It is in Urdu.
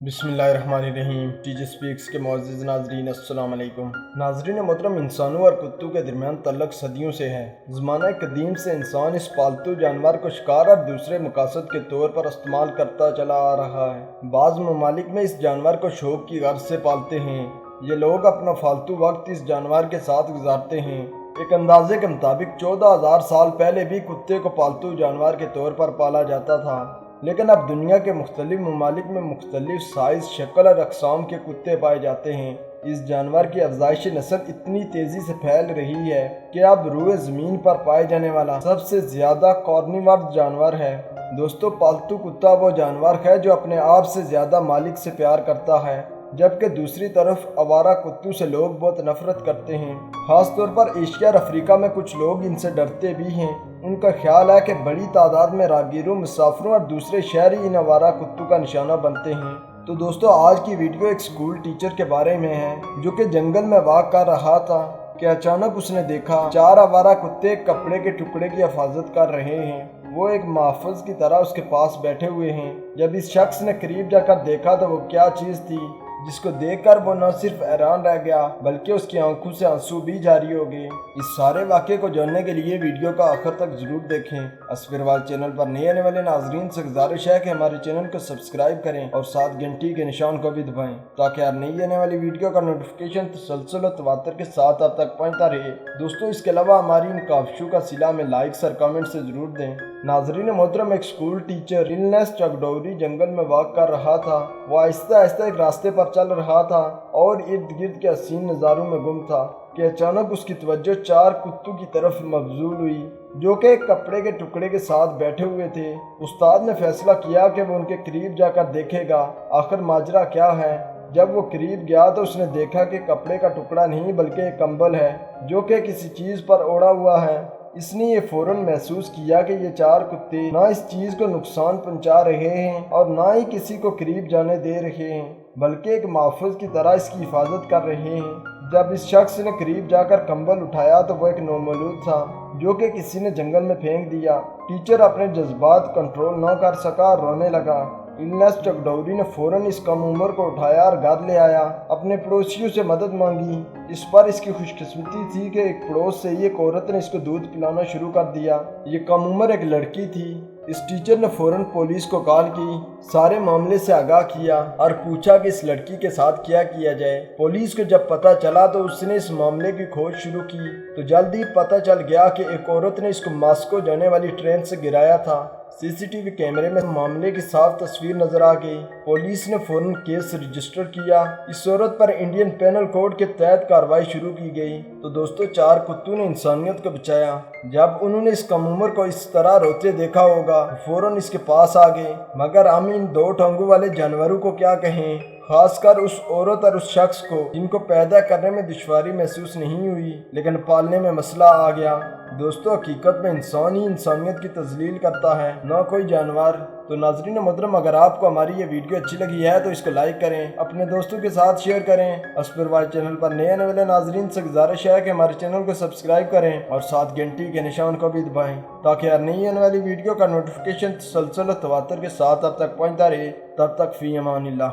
بسم اللہ الرحمن الرحیم۔ ٹیچر سپیکس کے معزز ناظرین السلام علیکم۔ ناظرین محترم، انسانوں اور کتوں کے درمیان تعلق صدیوں سے ہے۔ زمانہ قدیم سے انسان اس پالتو جانور کو شکار اور دوسرے مقاصد کے طور پر استعمال کرتا چلا آ رہا ہے۔ بعض ممالک میں اس جانور کو شوق کی غرض سے پالتے ہیں۔ یہ لوگ اپنا فالتو وقت اس جانور کے ساتھ گزارتے ہیں۔ ایک اندازے کے مطابق 14,000 سال پہلے بھی کتے کو پالتو جانور کے طور پر پالا جاتا تھا، لیکن اب دنیا کے مختلف ممالک میں مختلف سائز، شکل اور اقسام کے کتے پائے جاتے ہیں۔ اس جانور کی افزائش نسل اتنی تیزی سے پھیل رہی ہے کہ اب روئے زمین پر پائے جانے والا سب سے زیادہ کارنیورس جانور ہے۔ دوستو، پالتو کتا وہ جانور ہے جو اپنے آپ سے زیادہ مالک سے پیار کرتا ہے، جبکہ دوسری طرف آوارہ کتوں سے لوگ بہت نفرت کرتے ہیں۔ خاص طور پر ایشیا اور افریقہ میں کچھ لوگ ان سے ڈرتے بھی ہیں۔ ان کا خیال ہے کہ بڑی تعداد میں راہگیروں، مسافروں اور دوسرے شہری ان آوارہ کتوں کا نشانہ بنتے ہیں۔ تو دوستو، آج کی ویڈیو ایک اسکول ٹیچر کے بارے میں ہے جو کہ جنگل میں واک کر رہا تھا کہ اچانک اس نے دیکھا 4 آوارہ کتے کپڑے کے ٹکڑے کی حفاظت کر رہے ہیں۔ وہ ایک محافظ کی طرح اس کے پاس بیٹھے ہوئے ہیں۔ جب اس شخص نے قریب جا کر دیکھا تو وہ کیا چیز تھی جس کو دیکھ کر وہ نہ صرف حیران رہ گیا بلکہ اس کی آنکھوں سے آنسو بھی جاری ہو گئے۔ اس سارے واقعے کو جاننے کے لیے ویڈیو کا آخر تک ضرور دیکھیں۔ اسپروال چینل پر نئے آنے والے ناظرین سے گزارش ہے کہ ہمارے چینل کو سبسکرائب کریں اور ساتھ گھنٹی کے نشان کو بھی دبائیں تاکہ ہر نئی آنے والی ویڈیو کا نوٹیفیکیشن تسلسل و تواتر کے ساتھ آپ تک پہنچتا رہے۔ دوستو، اس کے علاوہ ہماری ان کاوشوں کا صلہ میں لائکس اور کامنٹ سے ضرور دیں۔ ناظرین محترم، ایک اسکول ٹیچر النس چکڈوری جنگل میں واک کر رہا تھا۔ وہ آہستہ آہستہ ایک راستے پر چل رہا تھا اور ارد گرد کے حسین نظاروں میں گم تھا کہ اچانک اس کی توجہ 4 کتوں کی طرف مبذول ہوئی جو کہ ایک کپڑے کے ٹکڑے کے ساتھ بیٹھے ہوئے تھے۔ استاد نے فیصلہ کیا کہ وہ ان کے قریب جا کر دیکھے گا آخر ماجرا کیا ہے۔ جب وہ قریب گیا تو اس نے دیکھا کہ کپڑے کا ٹکڑا نہیں بلکہ ایک کمبل ہے جو کہ کسی چیز پر اوڑھا ہوا ہے۔ اس نے یہ فوراً محسوس کیا کہ یہ 4 کتے نہ اس چیز کو نقصان پہنچا رہے ہیں اور نہ ہی کسی کو قریب جانے دے رہے ہیں، بلکہ ایک محافظ کی طرح اس کی حفاظت کر رہے ہیں۔ جب اس شخص نے قریب جا کر کمبل اٹھایا تو وہ ایک نومولود تھا جو کہ کسی نے جنگل میں پھینک دیا۔ ٹیچر اپنے جذبات کنٹرول نہ کر سکا اور رونے لگا۔ النس چکڈوری نے فوراً اس کم عمر کو اٹھایا اور گھر لے آیا۔ اپنے پڑوسیوں سے مدد مانگی۔ اس پر اس کی خوش قسمتی تھی کہ ایک پڑوس سے ہی ایک عورت نے اس کو دودھ پلانا شروع کر دیا۔ یہ کم عمر ایک لڑکی تھی۔ اس ٹیچر نے فوراً پولیس کو کال کی، سارے معاملے سے آگاہ کیا اور پوچھا کہ اس لڑکی کے ساتھ کیا کیا جائے۔ پولیس کو جب پتہ چلا تو اس نے اس معاملے کی کھوج شروع کی تو جلد ہی پتہ چل گیا کہ ایک عورت نے اس کو ماسکو جانے والی ٹرین سے گرایا تھا۔ سی ٹی وی کیمرے میں معاملے کی صاف تصویر نظر آ گئی۔ پولیس نے فوراً کیس رجسٹر کیا۔ اس عورت پر انڈین پینل کوڈ کے تحت کارروائی شروع کی گئی۔ تو دوستو، 4 کتوں نے انسانیت کو بچایا۔ جب انہوں نے اس کم عمر کو اس طرح روتے دیکھا ہوگا فوراً اس کے پاس آ گئے۔ مگر ہم ان 2 ٹانگوں والے جانوروں کو کیا کہیں، خاص کر اس عورت اور اس شخص کو جن کو پیدا کرنے میں دشواری محسوس نہیں ہوئی لیکن پالنے میں مسئلہ آ گیا۔ دوستو، حقیقت میں انسان ہی انسانیت کی تذلیل کرتا ہے، نہ کوئی جانور۔ تو ناظرین محترم، اگر آپ کو ہماری یہ ویڈیو اچھی لگی ہے تو اس کو لائک کریں، اپنے دوستوں کے ساتھ شیئر کریں۔ اسپروال چینل پر نئے آنے والے ناظرین سے گزارش ہے کہ ہمارے چینل کو سبسکرائب کریں اور ساتھ گھنٹی کے نشان کو بھی دبائیں تاکہ ہر نئی آنے والی ویڈیو کا نوٹیفیکیشن تسلسل و تواتر کے ساتھ اب تک پہنچتا رہے۔ تب تک فی امان اللہ۔